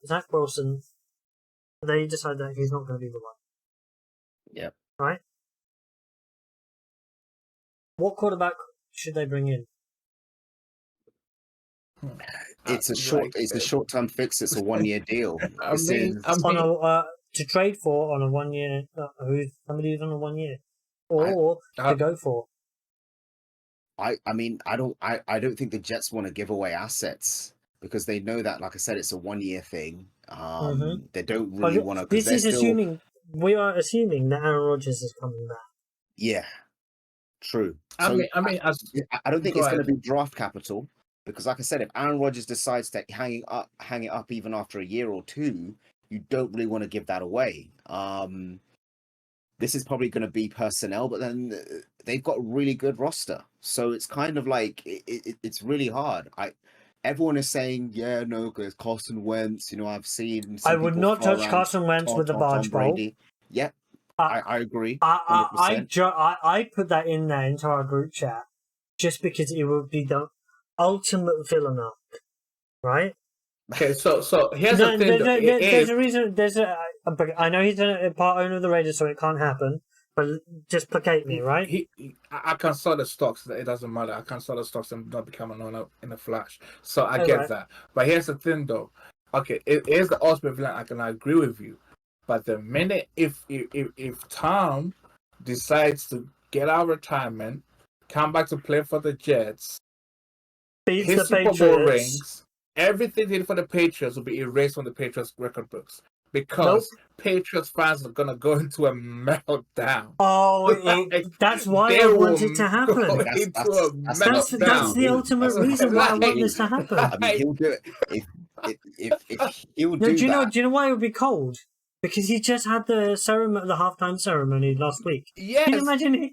Zach Wilson, they decide that he's not going to be the one. Yep. Right? What quarterback should they bring in? It's a short-term fix. It's a 1-year deal. To trade for on a 1 year, somebody who's on a 1 year, or to go for. I don't think the Jets want to give away assets because they know that, like I said, it's a 1-year thing. They don't really want to. We are assuming that Aaron Rodgers is coming back. Yeah, true. I don't think it's going to be draft capital because, like I said, if Aaron Rodgers decides to hang it up even after a year or two, you don't really want to give that away. This is probably going to be personnel, but then they've got a really good roster, so it's kind of like it's really hard. Everyone is saying, yeah, no, because Carson Wentz. I've seen. I would not touch Carson Wentz with the barge pole. Yeah, I agree. 100%. I put that in there into our group chat just because it would be the ultimate villain arc, right? Okay, so here's the thing. There's a reason. I know he's a part owner of the Raiders, so it can't happen. But just placate me, right? I can sell the stocks. It doesn't matter. I can sell the stocks and not become an owner in a flash. So I get that. But here's the thing, though. Okay, it is the ultimate villain. I can agree with you. But the minute if Tom decides to get out of retirement, come back to play for the Jets, beats his the Super Patriots. Bowl rings, everything he did for the Patriots will be erased from the Patriots record books because Patriots fans are gonna go into a meltdown. That's why I want it to happen. That's the ultimate reason why I want this to happen. I mean, he'll do it if he'll do that. Do you know why it would be cold? Because he just had the halftime ceremony last week. Yes. Can you imagine it?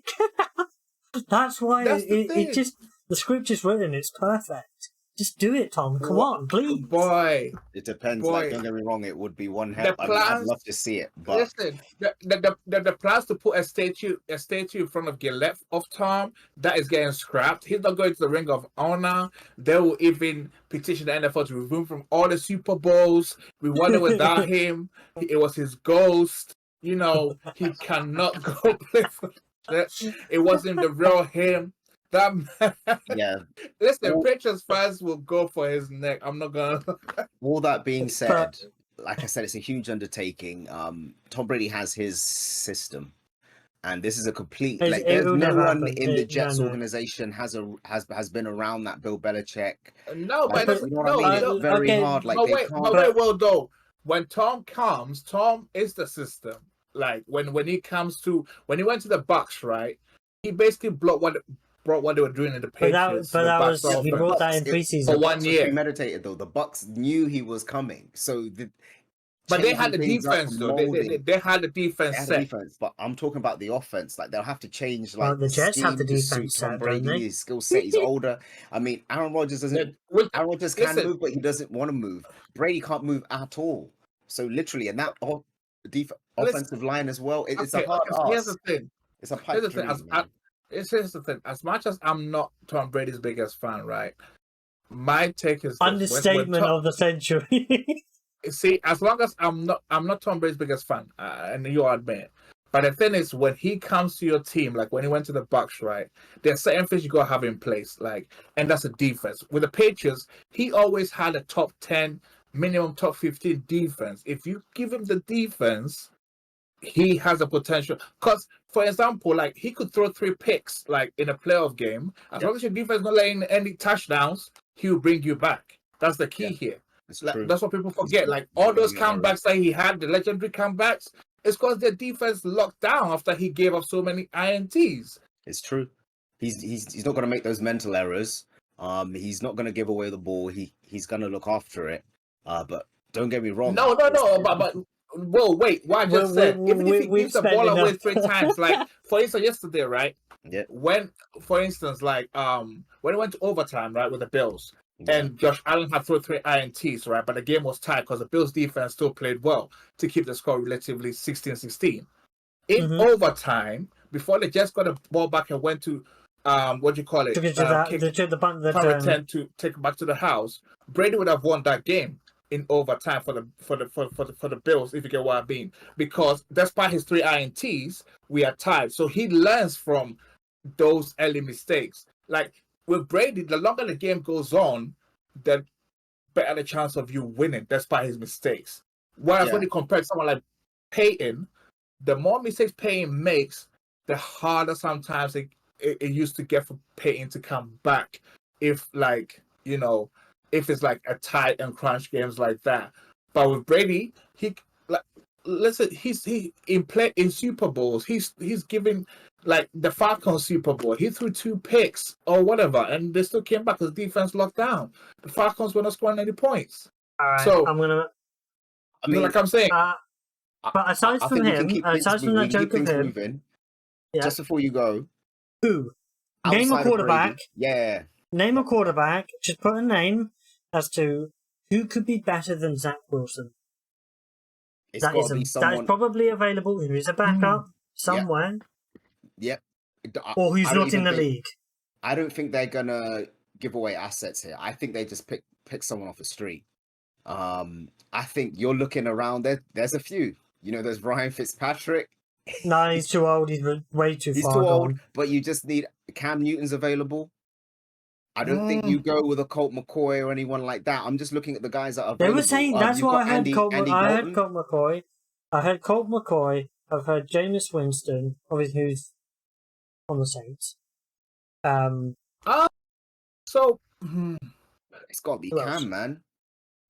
That's why the script is written. It's perfect. Just do it, Tom. Come on, please. Boy. It depends. Like, don't get me wrong, it would be one hell. I'd love to see it. But listen, the plans to put a statue in front of Gillette of Tom, that is getting scrapped. He's not going to the Ring of Honor. They will even petition the NFL to remove him from all the Super Bowls. We won it without him. It was his ghost. He cannot go play for Jets. It wasn't the real him. Listen, Patriots fans will go for his neck. I'm not gonna. All that being said, like I said, it's a huge undertaking. Tom Brady has his system, and this is a complete. There's no one in the Jets organization has been around that Bill Belichick. No, but you know what I mean? It's very hard. Though, when Tom comes, Tom is the system. Like when he went to the Bucs, right? He basically brought what they were doing in the Patriots. He brought that in preseason for 1 year. Premeditated though. The Bucs knew he was coming, so but they had the defense though. They had the defense set. But I'm talking about the offense. Like they'll have to change. Like the Jets have the defense set. Tom Brady, his skill set. He's older. I mean, Aaron Rodgers doesn't. Aaron Rodgers can move, but he doesn't want to move. Brady can't move at all. So literally, and that offensive line as well. It's a hard ask. Here's the thing. It's a pipe dream. Here's the thing. As much as I'm not Tom Brady's biggest fan, right? My take is understatement of the century. See, as long as I'm not Tom Brady's biggest fan, and you admit. But the thing is, when he comes to your team, like when he went to the Bucs, right? There's certain things you gotta have in place, and that's a defense. With the Patriots, he always had a top 10, minimum top 15 defense. If you give him the defense, he has a potential. Because, for example, he could throw 3 picks, in a playoff game. As long as your defense is not letting any touchdowns, he will bring you back. That's the key here. That's what people forget. All those comebacks that he had, the legendary comebacks, it's because their defense locked down after he gave up so many INTs. It's true. He's not going to make those mental errors. He's not going to give away the ball. He's going to look after it. But don't get me wrong. No. But whoa, wait. What I just said. Even if he gives the ball away 3 times, for instance, yesterday, right? Yeah. When, for instance, when it went to overtime, right, with the Bills, and Josh Allen had thrown 3 INTs, right? But the game was tight because the Bills defense still played well to keep the score relatively 16-16. In overtime, before they just got the ball back and went to what do you call it? To take it back to the to take it back to the house, Brady would have won that game. in overtime for the Bills, if you get what I mean. Because despite his 3 INTs, we are tied. So he learns from those early mistakes. Like with Brady, the longer the game goes on, the better the chance of you winning despite his mistakes. Whereas when you compare to someone like Peyton, the more mistakes Peyton makes, the harder sometimes it used to get for Peyton to come back. If if it's like a tight and crunch games like that. But with Brady, he in Super Bowls, he's giving like the Falcons Super Bowl. He threw 2 picks or whatever, and they still came back because defense locked down. The Falcons were not scoring any points. All right, so like I'm saying. But aside from him, aside from that joke of him, just before you go, who? Name a quarterback. Yeah. Name a quarterback. Just put a name as to who could be better than Zach Wilson. That is probably available. Who is a backup somewhere. Yep. Or who's not in the league. I don't think they're gonna give away assets here. I think they just pick someone off the street. I think you're looking around there. There's a few. There's Ryan Fitzpatrick. No, he's too old. He's way too far. He's too old, but you just need Cam Newton's available. I don't think you go with a Colt McCoy or anyone like that. I'm just looking at the guys that are available. They were saying that's why I heard Colt McCoy. I heard Colt McCoy. I've heard Jameis Winston, obviously who's on the Saints. So it's got to be Cam, man.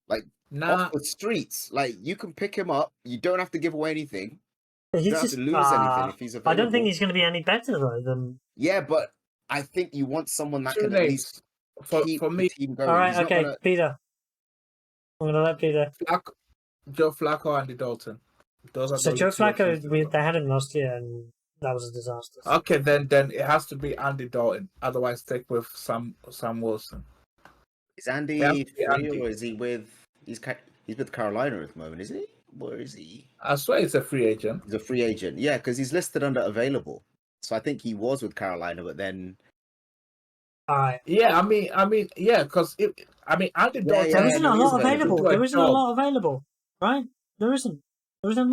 Like off the streets. Like you can pick him up. You don't have to give away anything. You don't have to lose anything if he's available. I don't think he's going to be any better though than. Yeah, but I think you want someone that can at least keep the team going. All right, okay, Peter. I'm going to let Peter. Joe Flacco, Andy Dalton. Those are Joe Flacco, they had him last year, and that was a disaster. Okay, then it has to be Andy Dalton. Otherwise, stick with Sam Wilson. Is Andy free or is he with? He's with Carolina at the moment, isn't he? Where is he? I swear he's a free agent. He's a free agent, yeah, because he's listed under available. So I think he was with Carolina, but then. All right. Yeah, I mean, yeah, because Andy Dalton. There isn't a lot available. There isn't a lot available, right? There isn't much.